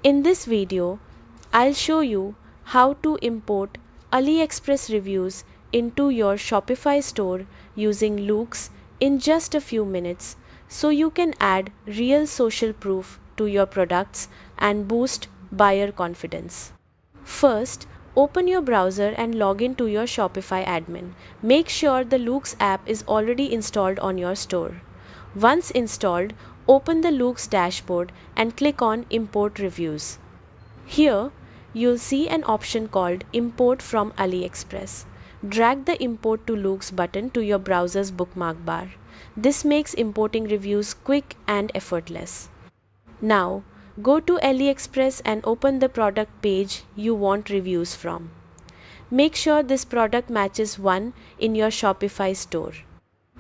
In this video, I'll show you how to import AliExpress reviews into your Shopify store using Loox in just a few minutes so you can add real social proof to your products and boost buyer confidence. First, open your browser and log in to your Shopify admin. Make sure the Loox app is already installed on your store. Once installed, open the Loox dashboard and click on Import Reviews. Here, you'll see an option called Import from AliExpress. Drag the Import to Loox button to your browser's bookmark bar. This makes importing reviews quick and effortless. Now, go to AliExpress and open the product page you want reviews from. Make sure this product matches one in your Shopify store.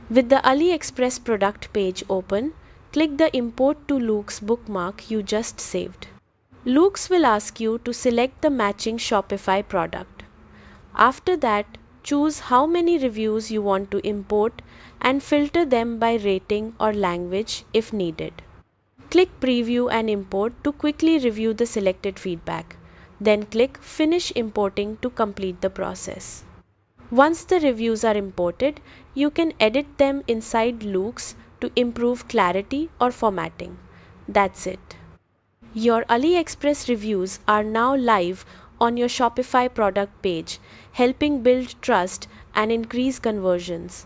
With the AliExpress product page open, click the Import to Loox bookmark you just saved. Loox will ask you to select the matching Shopify product. After that, choose how many reviews you want to import and filter them by rating or language if needed. Click Preview and Import to quickly review the selected feedback. Then click Finish Importing to complete the process. Once the reviews are imported, you can edit them inside Loox to improve clarity or formatting. That's it. Your AliExpress reviews are now live on your Shopify product page, helping build trust and increase conversions.